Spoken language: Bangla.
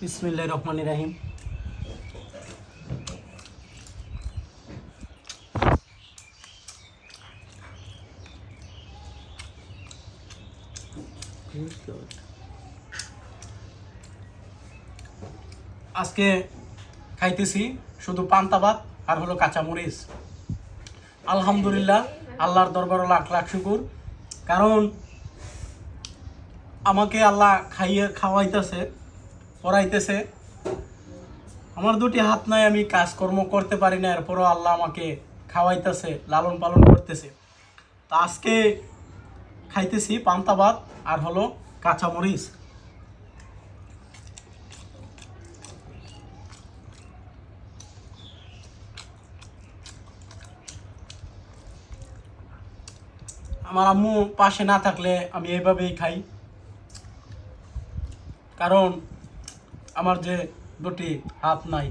বিসমিল্লাহির রহমানির রহিম। আজকে খাইতেছি শুধু পান্তা ভাত আর হলো কাঁচামরিচ। আলহামদুলিল্লাহ, আল্লাহর দরবারে লাখ লাখ শুকুর। কারণ আমাকে আল্লাহ খাওয়াইতেছে, পড়াইতেছে। আমার দুটি হাত নাই, আমি কাজকর্ম করতে পারি না, এরপরও আল্লাহ আমাকে খাওয়াইতেছে, লালন পালন করতেছে। তা আজকে খাইতেছি পান্তা ভাত আর হলো কাঁচামরিচ। আমার আম্মু পাশে না থাকলে আমি এইভাবেই খাই। কারণ আমার যে দুটি হাত নাই।